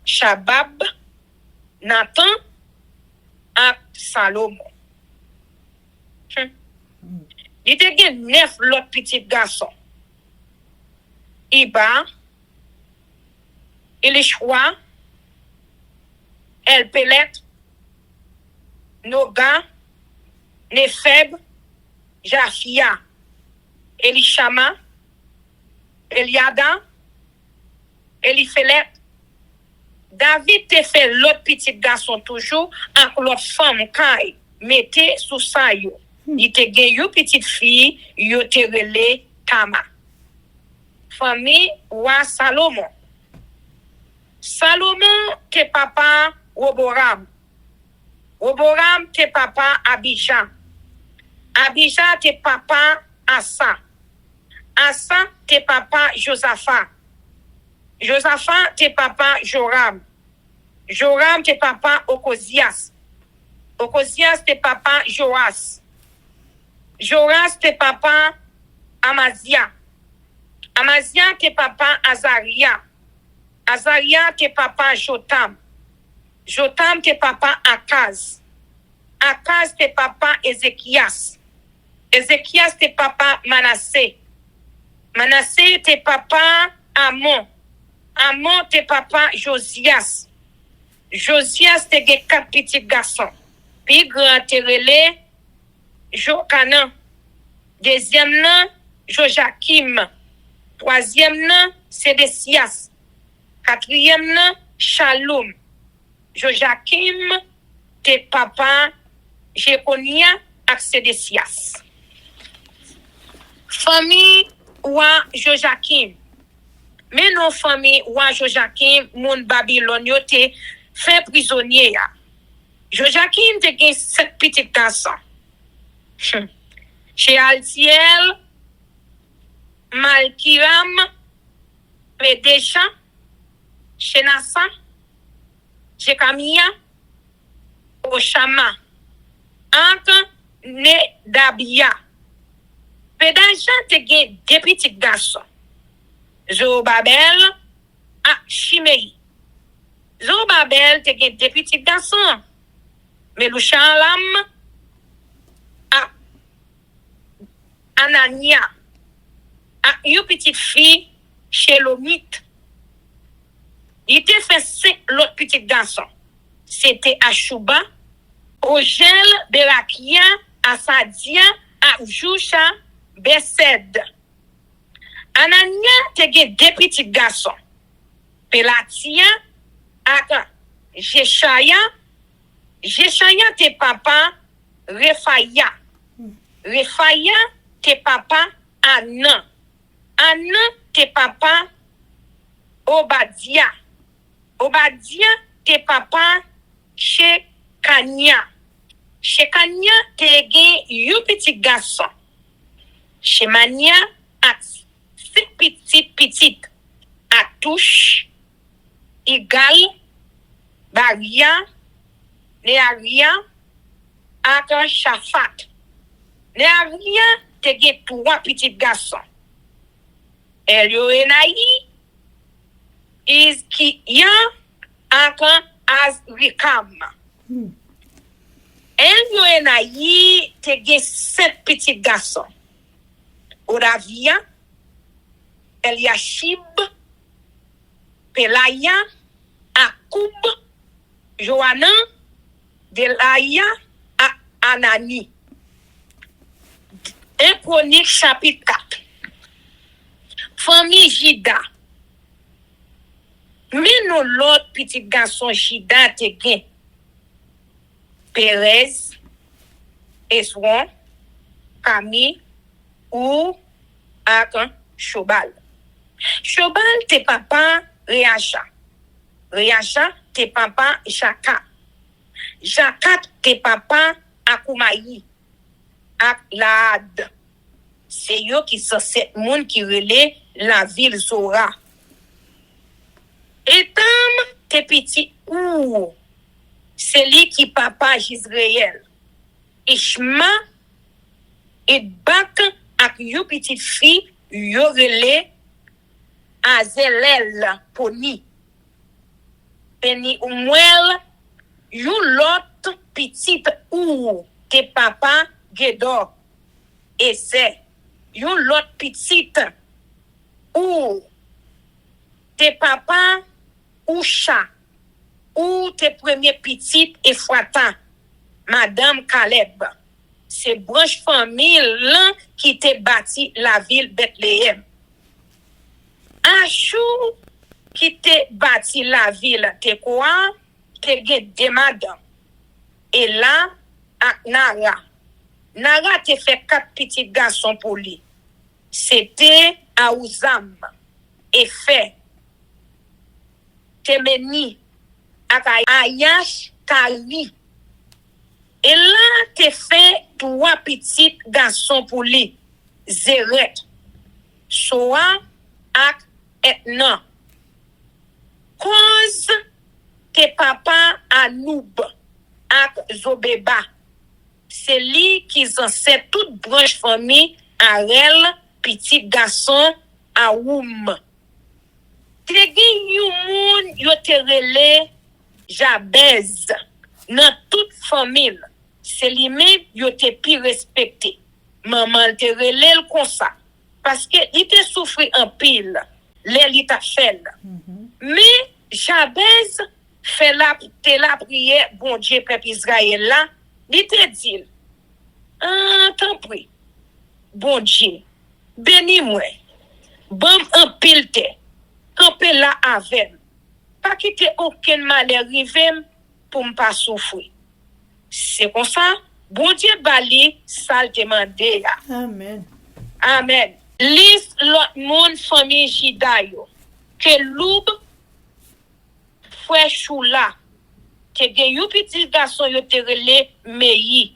Shabab, Nathan et Salomon. Il te gen 9 l'autre petits garçons. Iba, Elishua, Elpelet, Noga, Nefeb, Jafia, Elishama, Eliada, Eliphelet. David te fait l'autre petit garçon toujours avec l'autre femme Kai mettez sous ça yo. Il te gen yo petite fille yo te relé Tama. Famille roi Salomon. Salomon te papa Roboram. Roboram te papa Abijah. Abijah te papa Asa. Asa te papa Josaphat. Josaphat te papa Joram. Joram te papa Okozias. Okozias te papa Joas. Joas te papa Amazia. Amazia te papa Azaria. Azaria te papa Jotam. Jotam te papa Akaz. Akaz te papa Ezekias. Ezekias te papa Manassé. Manassé te papa Amon. Amon te papa Josias. Josias te gen 4 petits garçons. Puis grand te relé Jokanan. Deuxième nan Jojakim. Troisième nan Sédécias. Quatrième nan Shalom. Jojakim te papa Jekonia ak Sédécias. Famille wa Jojakim. Mais nos familles wa Jojakim moun Babylone yo te fait prisonnier ya. Jojakim te gen 7 petits garçons. Chez Altiel, Malkiram, Pedesha, Shenasa, Jekamia, Oshama, Anka, Nedabia. Pedesha te gen 2 petits garçons. Zorobabel a Shimei. Zorobabel te gen 2 petits garçons. Melushalam a Anania. A une petite fille Shelomite. Il te fait 5 l'autre petits garçons. C'était Ashuba, Ogel, Berakia, Asadia, Ajusha, Besed. Anania te gen 2 petits garçons. Pelatia ak Jeshaya. Jeshaya te papa Refaya. Refaya te papa Anan. Anan te papa Obadia. Obadia te papa Shekania. Shekania te gen yon petit garçon. Shemania ak 5 petits Atouche, Igal, Baria, Nearia, ak Shaphat. Le Avrian te gen 3 petits garçons. Elioenaï, Izkiyan, ak Azrikam. Elioenaï te gen 7 petits garçons. Oravia, Eliashib, Pelaya, Akoub, Johanan, Delaya, Anani. 1 Chronique chapitre 4. Famille Jida. Mais nous l'autre petit garçon Jida te gen. Perez, Esron, Camille ou ak Shobal. Shobal te papa Reacha. Reacha te papa Jaka. Jaka te papa Akumayi. Ak Laad. C'est yo qui sont 7 moun qui relè la ville Zora. Etam te petit ou. C'est lui qui papa Jisraël. Ishma et Bak ak yo petite fille yo relè Azelel Poni. Peni Umwel yo lot petite ou te papa Gedor. Et c'est yon l'autre petite ou tes papa ou chat ou tes premiers petites Efrata, Madame Caleb. C'est branche famille là qui te bâti la ville Bethléem. Achou qui te bâti la ville te quoi? Te gen de madame. Et là, ak Nara. Nara te fait 4 petits garçons pour lui. C'était Aouzam, Efe, Temeni, Ayash, Kali. Et là, te fait 3 petits garçons pour lui. Zeret, Soa, ak Etna. Cause te papa Anoub, ak Zobeba. C'est lui qui en sait toute branche famille Arel, petit garçon Aoum. Te gen yon moun yo te relè Jabez dans toute famille. C'est lui même yo te pi respecté. Maman te relè comme ça parce que il te souffri en pile. L'il t'a fait. Mais Jabez fait la prière bon Dieu peuple Israël là. Il te dit, tant pis, bon Dieu, bénis-moi, bon un pilte, campé là avec, pas quitter aucun malheur arrivé pour me pas souffrir. C'est comme ça, bon Dieu bali, ça le demandé. Amen. Amen. Liste l'autre monde famille Jidayo, que loub, frère Choula, que gen yon petit garçon yo te relè Meyi.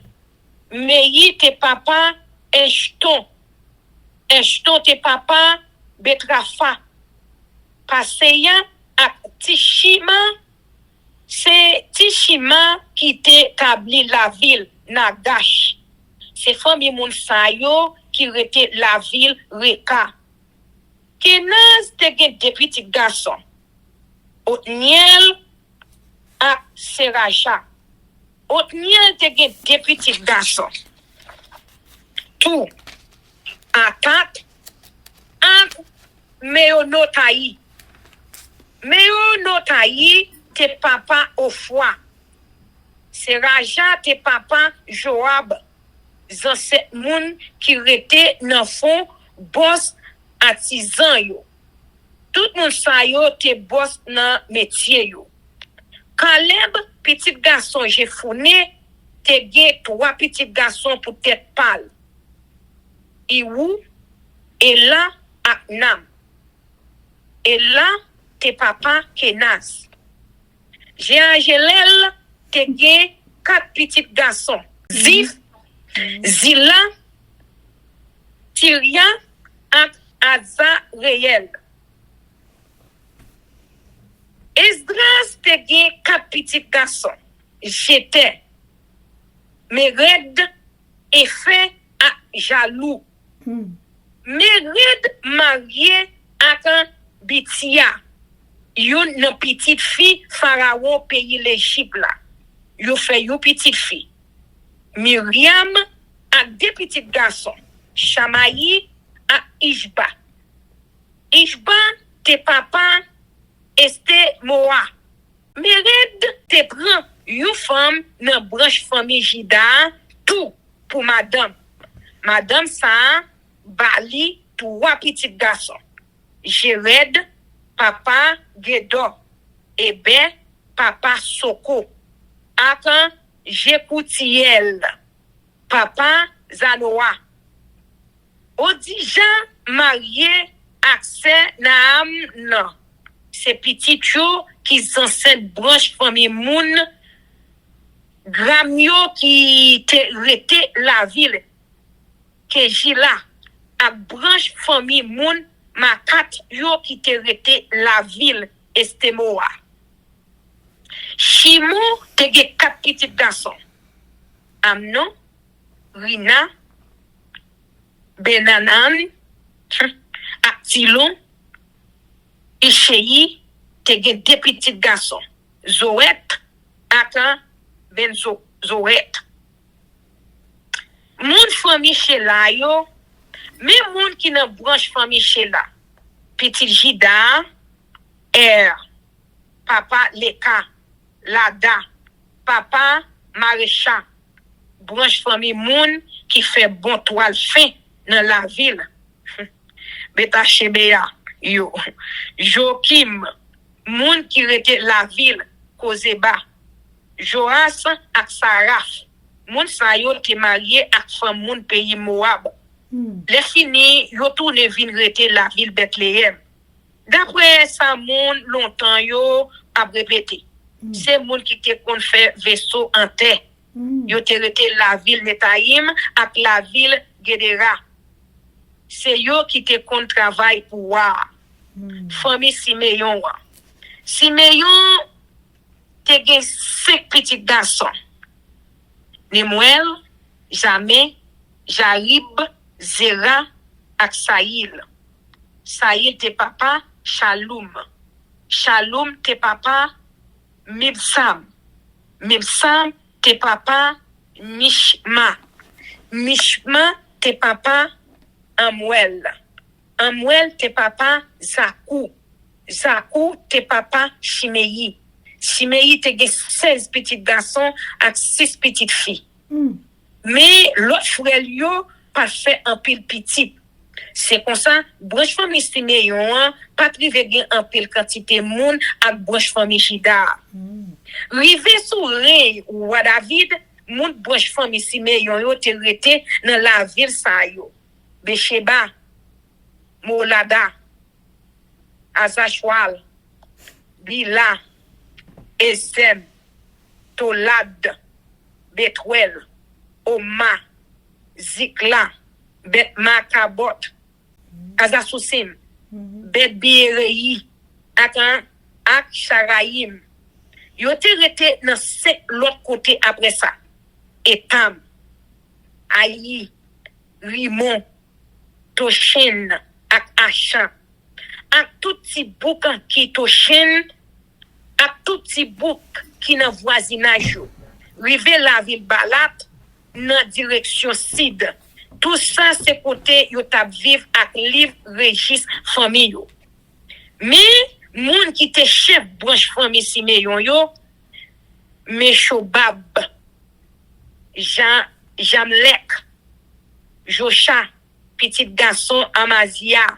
Meyi te papa Eshton. Eshton te papa Betrafa. Paseya ak Tishima. C'est Tishima qui te tabli la ville Nagash. C'est famille moun sa yo qui rete la ville Reka. Kenaz te gen 2 petits garçons. Otniel à Seraja. Otniel te gen 2 petits garçons. Tout. Atat. Ak Meonotaï. Meonotaï te papa Ofwa. Seraja te papa Joab. Zan 7 moun qui rete nan fond boss artisan yo. Tout moun sa yo te boss nan métier yo. Caleb, petit garçon Jefouné, te gen 3 petits garçons pour tête pâle. Iou, Ela, Aknam. Ela, te papa Kenaz. Jeangelel, te gen 4 petits garçons. Zif, Zila, Tyria, ak Azareel. Esdras te gen 4 petits garçons. J'étais Mered, Efe, ak jaloux. Mérite marié avec un Bitia. Une petite fille pharaon pays l'Égypte là. Yo fait une petite fille. Myriam a deux petits garçons. Chamaï a Ishba. Ishba te papa este Moa. Mérite te prend une femme dans branche famille Jida tout pour madame. Madame ça bali trois petits garçons. Jéred, papa Gedo, Ebe, papa Soko. Akan Jekoutiel, papa Zanoa. Odijan marié accès Naam non. C'est petit yo qui sont cette branche famille moun Gramio qui te rete la ville que Jila à branche famille moun Makat yo qui te rete la ville Estemoa. Chimou te ge 4 petits garçons. Amnon, Rina, Benanan, Actilon, Ishéi, te ge 2 petits garçons. Zoet, Atan, Zoet. Moun famille Chela yo, mais moun qui nan branche famille Chela. Petit Jida, papa Leka, Lada, papa Maréchal, branche famille moun qui fait bon toile fin dans la ville. Beta Chebea, yo. Joachim, moun qui rete la ville, Kozeba. Joas ak Saraf, moun sa yo te marié ak femme moun pays Moab. Les fini, yo tourne vin rete la ville Bethléem. D'après ça, moun longtemps yo a répété. C'est moun qui te kon fait vaisseau en terre. Yo te rete la ville Netaim ak la ville Gedera. C'est yo qui te kon travail pour wa. Famille Simeyon wa. Simeyon te gen 5 petits garçons. Nemuel, Jamais, Jarib, Zera ak Saïl. Saïl te papa Shalom. Shalom te papa Mibsam. Mibsam te papa Mishma. Mishma te papa Amuel. Amuel te papa Zakou. Zakou te papa Shimei. Shimei te gen 16 petits garçons ak 6 petites filles. Mais l'autre frère yo pas fait un pile petit. C'est comme ça, branche famille Simeyon, pas privé gen un pile quantité moun ak branche famille Jida. Rive sou rey ou David, moun branche famille Simeyon yo te rete dans la ville sa yo. Besheba, Molada, Azachwal, Bila, Esem, Tolad, Bethuel, Oma, Zikla, Bet Makabot, Azasusim, Bet Birei, ak Sharaim. Yo te rete dans l'autre côté après ça. Etam, Ayi, Rimon, Toshen, ak Achan. Ak tout ti bouk qui Toshen, ak tout ti bouk qui nan voisinage yo. Rive la ville Balat, dans direction Sid. Tout ça, c'est côté yo tap vive ak livre registre famille yo. Mais, moun qui te chef branche famille Simeyon yo, Meshobab, Jamlek, Josha, petit garçon Amazia,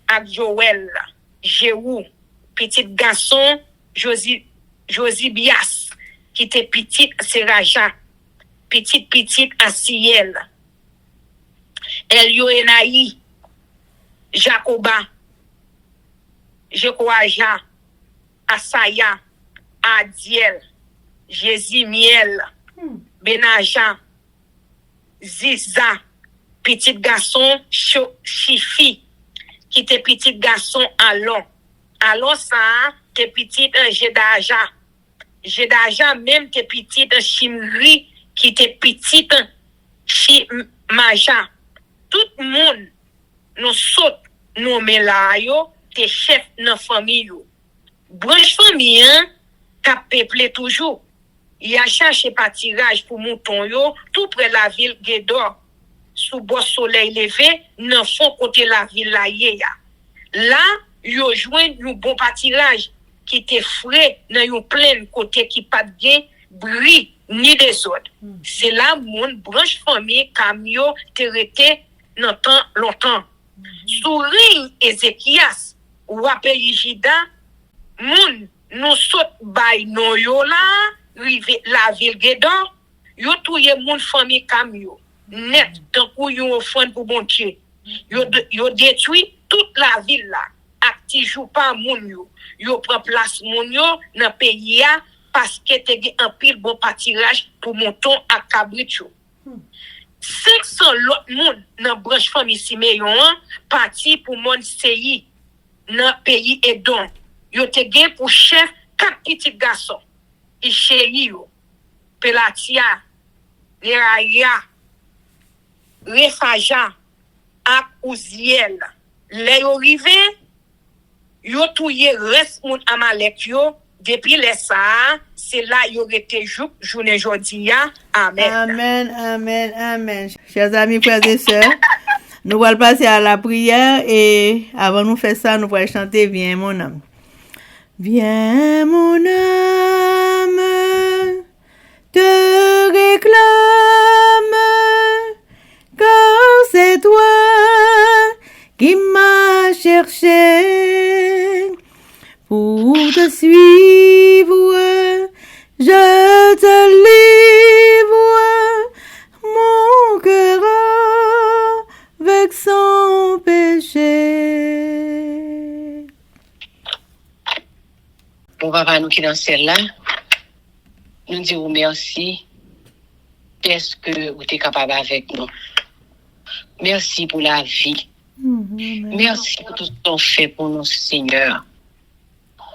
ak Joël, Jéhou, petit garçon Josibias, qui était petit Seraja, petit Asiel, Elioenaï, Jacoba, Jekoaja, Asaya, Adiel, Jézimiel, Benaja, Ziza, petit garçon Chifi, qui était petit garçon Alon. Alon ça, t'es petit Jedaja. Jedaja même t'es petit Chimri, qui était petit Chimaja. monde, nous saute, nous met là, yo, t'es chef dans famille, yo. Branche famille, hein, t'as peuplé toujours. Il a cherché pâturage pour mouton, yo, tout près la ville Guédor. Sous beau soleil levé, dans fond côté la ville là, là, yo joint un bon pâturage qui était frais dans une pleine côté qui pas de bruit ni désordre. C'est là mon branche famille camion terreté dans temps longtemps. Sous règne Ézéchias ou pays Jida, moun nous saute bay no yo là, rive la ville Guédon, yo touye moun famille camion net tant que yo offrande pour bon Dieu. Yo détruit toute la ville là. Acti jou pas moun yo. Yo prend place moun yo dans pays ya parce que te gen un pile bon pâturage pour mouton à cabrit yo. 500 l'autre moun dans branche famille Siméon parti pour mon seyi dans pays Edom. Yo te gen pour chef 4 petits garçons. Ishéi yo, Pelatia, Neraya, Refaja, ak Ouziel. Les yo rive, yo touye reste moun Amalek yo, depuis les ça, c'est là yo rete journée jodi ya. Amen. Amen, amen, amen. Chers amis, frères et sœurs, nous allons passer à la prière et avant de nous faire ça, nous allons chanter Viens mon âme. Viens mon âme, te réclame, car c'est toi qui m'as cherché pour te suivre. Je te livre mon cœur avec son péché. Bon papa, nous qui dans celle-là, nous disons merci. Qu'est-ce que vous êtes capable avec nous? Merci pour la vie. Merci pour tout ce qu'on fait pour nous, Seigneur.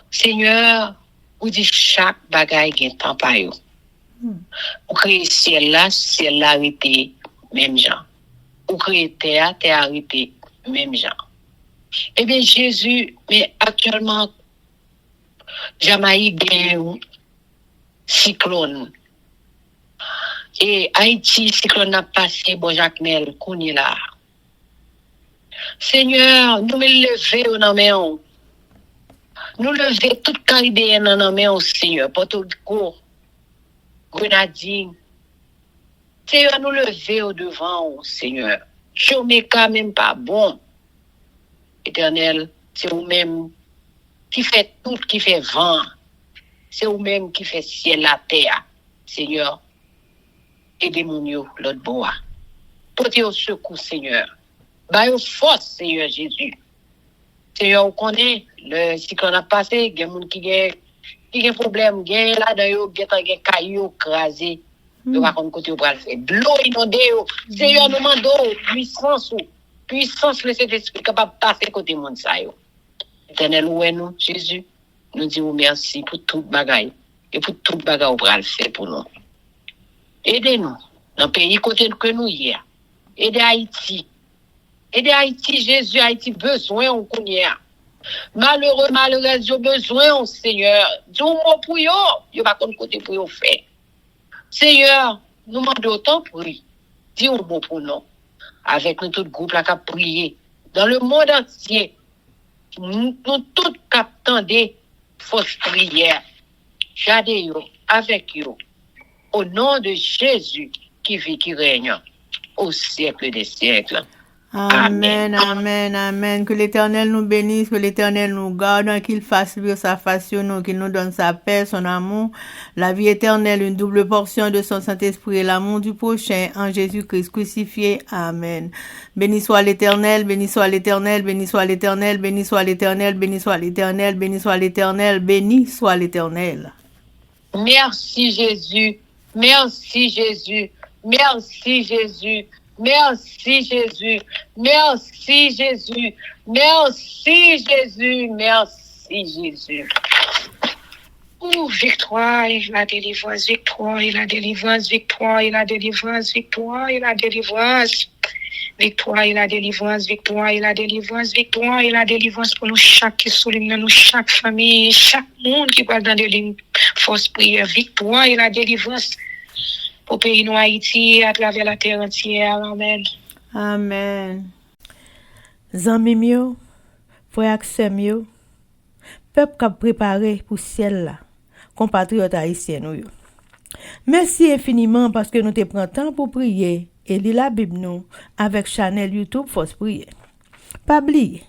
Seigneur, vous dites chaque bagaille qui est temps par vous. Vous créez ciel-là arrêté même gens. Vous créez terre arrêté même gens. Eh bien, Jésus, mais actuellement, Jamaïque a un cyclone. Et Haïti, cyclone a passé, bon Jacques Mel, qu'on est là. Seigneur, nous me lever dans mes mains. Nous lever toute Caribéenne dans nos mains, Seigneur. Porto Rico, Grenadine. Seigneur, nous lever au devant, Seigneur. Jamaica même pas bon. Éternel, c'est vous-même qui fait tout, qui fait vent. C'est vous-même qui fait ciel la terre. Seigneur, aidez-moi l'autre bois. Portez au secours, Seigneur. Baille force, Seigneur Jésus. Seigneur, vous connaissez, le cyclone a passé, il y a des gens qui ont problème, il y a là-dedans, il y a des cailloux crasés. Nous ne pouvons pas côté pour le faire. De l'eau inondée, Seigneur, nous demandons puissance, le Saint-Esprit capable de passer côté monde ça. Éternel, où est nous, Jésus? Nous disons merci pour toute bagaille et pour toute bagaille au bras le faire pour nous. Aidez-nous dans le pays côté que nous y est. Aidez Haïti. Aidez Haïti, Jésus, Haïti besoin on connaît. Malheureuse, j'ai besoin, Seigneur. Dis-moi pour yo, yo pas comme côté pour yo faire. Seigneur, nous demandons autant prier. Dis-moi bon pour nous. Avec nous tout groupe là qui a prié dans le monde entier. Nous tous attendons fausse prière. J'adore yo avec yo. Au nom de Jésus qui vit, qui règne au siècle des siècles. Amen, amen, amen. Que l'Éternel nous bénisse, que l'Éternel nous garde, qu'il fasse luire sa face sur nous, qu'il nous donne sa paix, son amour, la vie éternelle, une double portion de son Saint-Esprit et l'amour du prochain en Jésus-Christ crucifié. Amen. Béni soit l'Éternel, béni soit l'Éternel, béni soit l'Éternel, béni soit l'Éternel, béni soit l'Éternel, béni soit l'Éternel, béni soit l'Éternel. Merci Jésus, merci Jésus, merci Jésus. Merci Jésus, merci Jésus, merci Jésus, merci Jésus. Victoire et la délivrance, victoire et la délivrance, victoire et la délivrance, victoire et la délivrance. Victoire et la délivrance, victoire et la délivrance, victoire et la délivrance pour nous chaque qui souligne nous, chaque famille, chaque monde qui parle dans des lignes force prière, victoire et la délivrance pour le pays nous Haïti à travers la terre entière. Amen. Amen. Zanmi mio, frère Aksem yo, peuple qui a préparé pour ciel là, compatriotes haïtiens nous yo. Merci infiniment parce que nous te prenons temps pour prier et lire la Bible nous avec channel YouTube Force Prière. Pas oublier,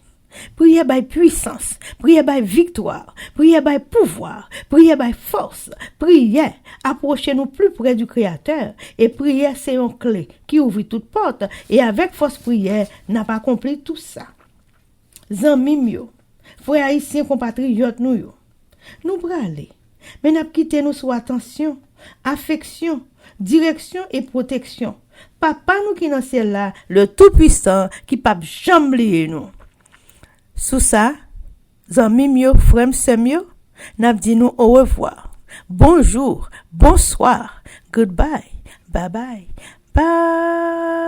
prier by puissance, prier by victoire, prier by pouvoir, prier by force, prier, approchez-nous plus près du Créateur et prier c'est une clé qui ouvre toute porte et avec force prière n'a pas accompli tout ça. Zanmi yo, frères haïtiens compatriotes nous yo, nous braler, mais n'a quitté nous sous attention, affection, direction et protection. Papa nous qui dans ciel là, le tout-puissant qui pas jamais oublier nous. Sous ça, zanmi mio, frère semio, n'a dit nous au revoir. Bonjour, bonsoir, goodbye, bye bye, bye.